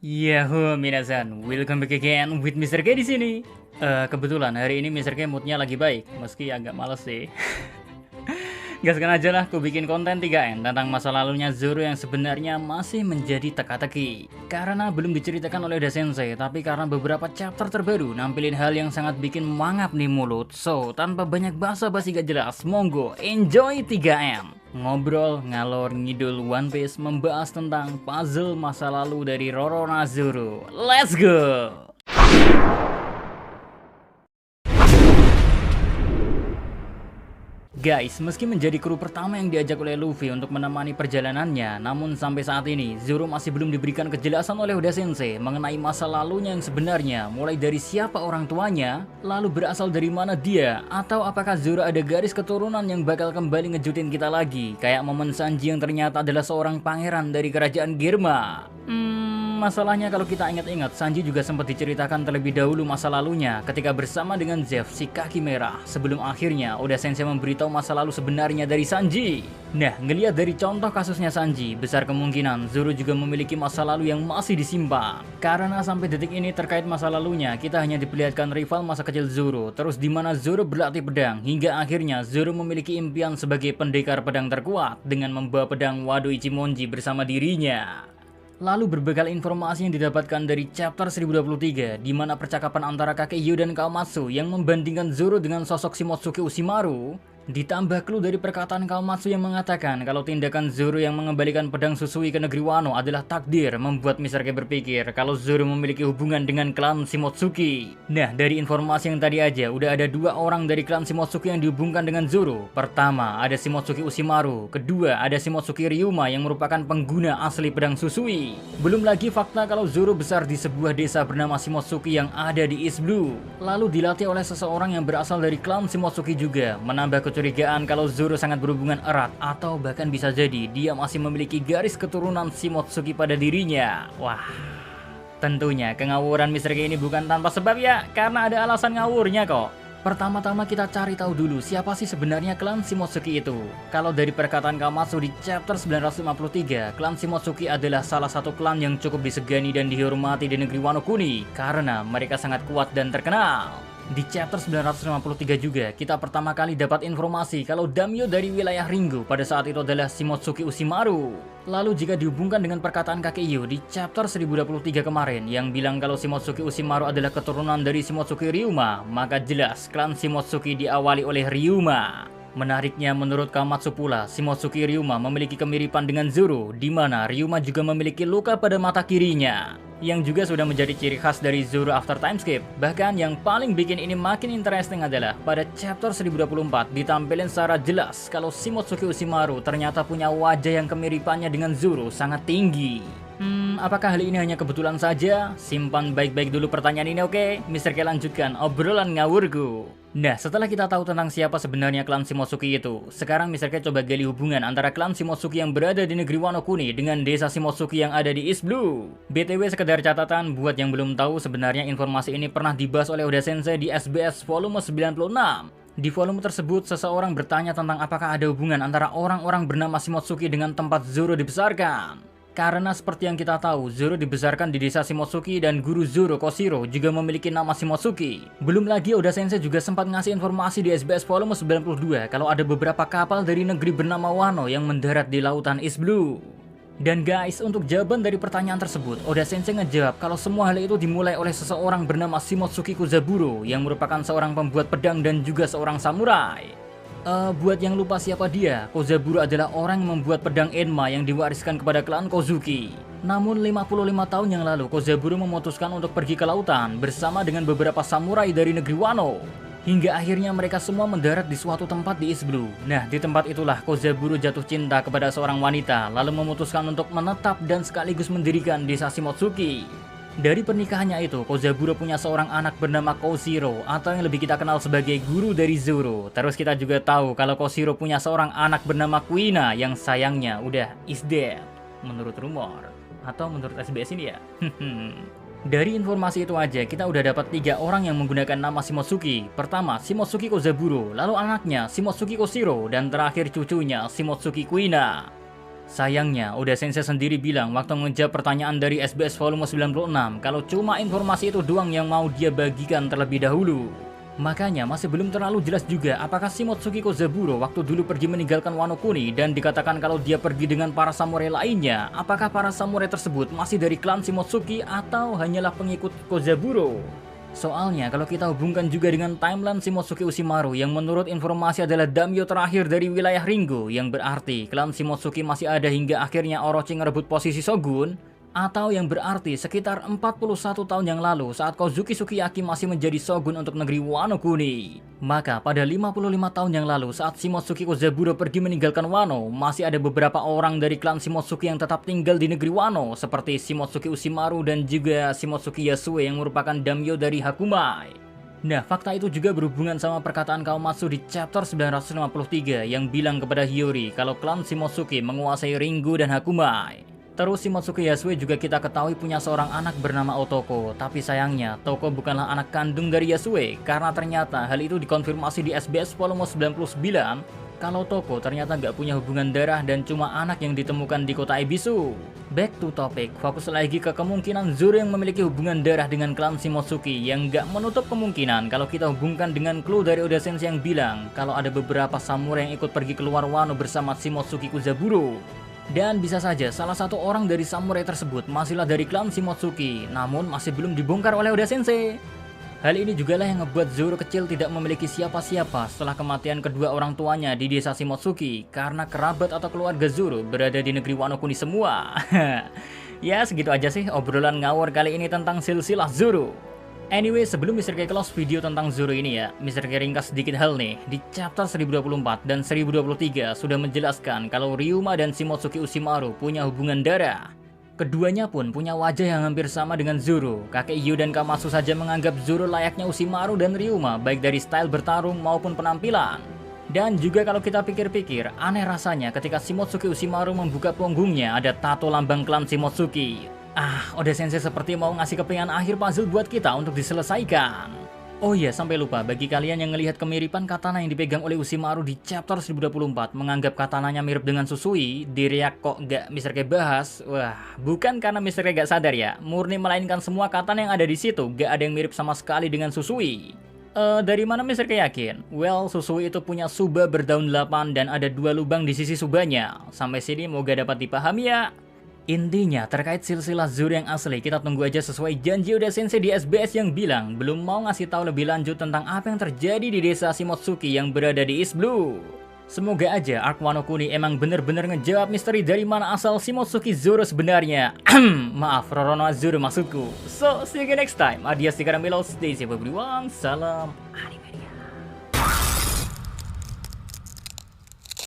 Yahoo minasan, welcome back again with Mr. K di sini. Kebetulan hari ini Mr. K moodnya lagi baik, meski agak males sih. Gaskan aja lah, aku bikin konten 3N tentang masa lalunya Zoro yang sebenarnya masih menjadi teka-teki. Karena belum diceritakan oleh Oda Sensei, tapi karena beberapa chapter terbaru nampilin hal yang sangat bikin mangap nih mulut. So, tanpa banyak basa-basi gak jelas, monggo enjoy 3M. Ngobrol, ngalor, ngidul One Piece membahas tentang puzzle masa lalu dari Roronoa-Zoro. Let's go! Guys, meski menjadi kru pertama yang diajak oleh Luffy untuk menemani perjalanannya, namun sampai saat ini Zoro masih belum diberikan kejelasan oleh Oda Sensei mengenai masa lalunya yang sebenarnya, mulai dari siapa orang tuanya, lalu berasal dari mana dia, atau apakah Zoro ada garis keturunan yang bakal kembali ngejutin kita lagi, kayak momen Sanji yang ternyata adalah seorang pangeran dari kerajaan Germa. Masalahnya kalau kita ingat-ingat, Sanji juga sempat diceritakan terlebih dahulu masa lalunya ketika bersama dengan Zeff si kaki merah, sebelum akhirnya Oda Sensei memberitahu masa lalu sebenarnya dari Sanji. Nah, ngelihat dari contoh kasusnya Sanji, besar kemungkinan Zoro juga memiliki masa lalu yang masih disimpan. Karena sampai detik ini terkait masa lalunya, kita hanya diperlihatkan rival masa kecil Zoro, terus di mana Zoro berlatih pedang, hingga akhirnya Zoro memiliki impian sebagai pendekar pedang terkuat dengan membawa pedang Wado Ichimonji bersama dirinya. Lalu berbekal informasi yang didapatkan dari chapter 1023, di mana percakapan antara kakek Yo dan Kawamatsu yang membandingkan Zoro dengan sosok Shimotsuke Ushimaru, ditambah clue dari perkataan Kawamatsu yang mengatakan kalau tindakan Zoro yang mengembalikan pedang Susui ke negeri Wano adalah takdir, membuat Mr. K berpikir kalau Zoro memiliki hubungan dengan klan Shimotsuki. Nah, dari informasi yang tadi aja udah ada dua orang dari klan Shimotsuki yang dihubungkan dengan Zoro. Pertama, ada Shimotsuki Ushimaru. Kedua, ada Shimotsuki Ryuma yang merupakan pengguna asli pedang Susui. Belum lagi fakta kalau Zoro besar di sebuah desa bernama Shimotsuki yang ada di East Blue, lalu dilatih oleh seseorang yang berasal dari klan Shimotsuki juga, menambah kecurigaan kalau Zoro sangat berhubungan erat atau bahkan bisa jadi dia masih memiliki garis keturunan Shimotsuki pada dirinya. Wah, tentunya kengawuran Mr. K ini bukan tanpa sebab ya, karena ada alasan ngawurnya kok. Pertama-tama kita cari tahu dulu siapa sih sebenarnya klan Shimotsuki itu. Kalau dari perkataan Kawamatsu di chapter 953, klan Shimotsuki adalah salah satu klan yang cukup disegani dan dihormati di negeri Wano Kuni karena mereka sangat kuat dan terkenal. Di chapter 953 juga, kita pertama kali dapat informasi kalau daimyo dari wilayah Ringo pada saat itu adalah Shimotsuki Ushimaru. Lalu jika dihubungkan dengan perkataan kakek Yo di chapter 1023 kemarin yang bilang kalau Shimotsuki Ushimaru adalah keturunan dari Shimotsuki Ryuma, maka jelas klan Shimotsuki diawali oleh Ryuma. Menariknya menurut Kawamatsu pula, Shimotsuki Ryuma memiliki kemiripan dengan Zoro, di mana Ryuma juga memiliki luka pada mata kirinya, yang juga sudah menjadi ciri khas dari Zoro after time skip. Bahkan yang paling bikin ini makin interesting adalah pada chapter 1024 ditampilkan secara jelas kalau Shimotsuki Ushimaru ternyata punya wajah yang kemiripannya dengan Zoro sangat tinggi. Apakah hal ini hanya kebetulan saja? Simpan baik-baik dulu pertanyaan ini, oke? Mr. K lanjutkan obrolan ngawurku. Nah, setelah kita tahu tentang siapa sebenarnya klan Shimotsuki itu, sekarang Mr. K coba gali hubungan antara klan Shimotsuki yang berada di negeri Wano Kuni dengan desa Shimotsuki yang ada di East Blue. BTW sekedar catatan buat yang belum tahu, sebenarnya informasi ini pernah dibahas oleh Oda Sensei di SBS volume 96. Di volume tersebut, seseorang bertanya tentang apakah ada hubungan antara orang-orang bernama Shimotsuki dengan tempat Zoro dibesarkan. Karena seperti yang kita tahu, Zoro dibesarkan di desa Shimotsuki dan guru Zoro, Koshiro, juga memiliki nama Shimotsuki. Belum lagi Oda Sensei juga sempat ngasih informasi di SBS volume 92 kalau ada beberapa kapal dari negeri bernama Wano yang mendarat di lautan East Blue. Dan guys, untuk jawaban dari pertanyaan tersebut, Oda Sensei ngejawab kalau semua hal itu dimulai oleh seseorang bernama Shimotsuki Kozaburo yang merupakan seorang pembuat pedang dan juga seorang samurai. Buat yang lupa siapa dia, Kozaburo adalah orang yang membuat pedang Enma yang diwariskan kepada klan Kozuki. Namun 55 tahun yang lalu, Kozaburo memutuskan untuk pergi ke lautan bersama dengan beberapa samurai dari negeri Wano. Hingga akhirnya mereka semua mendarat di suatu tempat di East Blue. Nah, di tempat itulah Kozaburo jatuh cinta kepada seorang wanita, lalu memutuskan untuk menetap dan sekaligus mendirikan desa Shimotsuki. Dari pernikahannya itu, Kozaburo punya seorang anak bernama Koshiro, atau yang lebih kita kenal sebagai guru dari Zoro. Terus kita juga tahu kalau Koshiro punya seorang anak bernama Kuina yang sayangnya udah is dead, menurut rumor. Atau menurut SBS ini ya. Dari informasi itu aja, kita udah dapat 3 orang yang menggunakan nama Shimotsuki. Pertama, Shimotsuki Kozaburo, lalu anaknya Shimotsuki Koshiro, dan terakhir cucunya Shimotsuki Kuina. Sayangnya, Oda Sensei sendiri bilang waktu menjawab pertanyaan dari SBS volume 96 kalau cuma informasi itu doang yang mau dia bagikan terlebih dahulu. Makanya masih belum terlalu jelas juga apakah Shimotsuki Kozaburo waktu dulu pergi meninggalkan Wano Kuni dan dikatakan kalau dia pergi dengan para samurai lainnya, apakah para samurai tersebut masih dari klan Shimotsuki atau hanyalah pengikut Kozaburo? Soalnya kalau kita hubungkan juga dengan timeline Shimotsuki Ushimaru yang menurut informasi adalah daimyo terakhir dari wilayah Ringo, yang berarti klan Shimotsuki masih ada hingga akhirnya Orochi ngerebut posisi shogun, atau yang berarti sekitar 41 tahun yang lalu saat Kozuki Sukiyaki masih menjadi shogun untuk negeri Wano Kuni. Maka pada 55 tahun yang lalu saat Shimotsuki Kozaburo pergi meninggalkan Wano, masih ada beberapa orang dari klan Shimotsuki yang tetap tinggal di negeri Wano seperti Shimotsuki Ushimaru dan juga Shimotsuki Yasue yang merupakan daimyo dari Hakumai. Nah, fakta itu juga berhubungan sama perkataan Kawamatsu di chapter 953 yang bilang kepada Hiyori kalau klan Shimotsuki menguasai Ringo dan Hakumai. Terus Shimotsuki Yasue juga kita ketahui punya seorang anak bernama Otoko, tapi sayangnya Toko bukanlah anak kandung dari Yasue karena ternyata hal itu dikonfirmasi di SBS volume 99 kalau Toko ternyata nggak punya hubungan darah dan cuma anak yang ditemukan di kota Ebisu. Back to topic, fokus lagi ke kemungkinan Zoro yang memiliki hubungan darah dengan klan Shimotsuki yang nggak menutup kemungkinan kalau kita hubungkan dengan clue dari Oda Sensei yang bilang kalau ada beberapa samurai yang ikut pergi keluar Wano bersama Shimotsuki Kozaburo. Dan bisa saja salah satu orang dari samurai tersebut masihlah dari klan Shimotsuki, namun masih belum dibongkar oleh Oda Sensei. Hal ini jugalah yang ngebuat Zoro kecil tidak memiliki siapa-siapa setelah kematian kedua orang tuanya di desa Shimotsuki karena kerabat atau keluarga Zoro berada di negeri Wano Kuni semua. Ya segitu aja sih obrolan ngawur kali ini tentang silsilah Zoro. Anyway, sebelum Mr. K close video tentang Zoro ini ya, Mr. K ringkas sedikit hal nih. Di chapter 1024 dan 1023 sudah menjelaskan kalau Ryuma dan Shimotsuki Ushimaru punya hubungan darah. Keduanya pun punya wajah yang hampir sama dengan Zoro. Kakek Iyo dan Kamatsu saja menganggap Zoro layaknya Ushimaru dan Ryuma, baik dari style bertarung maupun penampilan. Dan juga kalau kita pikir-pikir, aneh rasanya ketika Shimotsuki Ushimaru membuka punggungnya ada tato lambang klan Shimotsuki. Oda Sensei seperti mau ngasih kepingan akhir puzzle buat kita untuk diselesaikan. Oh iya, sampai lupa, bagi kalian yang ngelihat kemiripan katana yang dipegang oleh Ushimaru di chapter 1024 menganggap katananya mirip dengan Susui, di react kok gak Mr. K bahas? Wah, bukan karena Mr. K gak sadar ya, murni melainkan semua katana yang ada di situ gak ada yang mirip sama sekali dengan Susui. Dari mana Mr. K yakin? Well, Susui itu punya suba berdaun 8 dan ada 2 lubang di sisi subanya. Sampai sini moga dapat dipahami ya. Intinya terkait silsilah Zoro yang asli kita tunggu aja sesuai janji Oda Sensei di SBS yang bilang belum mau ngasih tahu lebih lanjut tentang apa yang terjadi di desa Shimotsuki yang berada di East Blue. Semoga aja Arc Wano Kuni emang bener-bener ngejawab misteri dari mana asal Shimotsuki Zoro sebenarnya. Maaf, Roronoa Zoro maksudku. So, see you again next time. Adios di Karamelos, stay safe everyone, salam anime.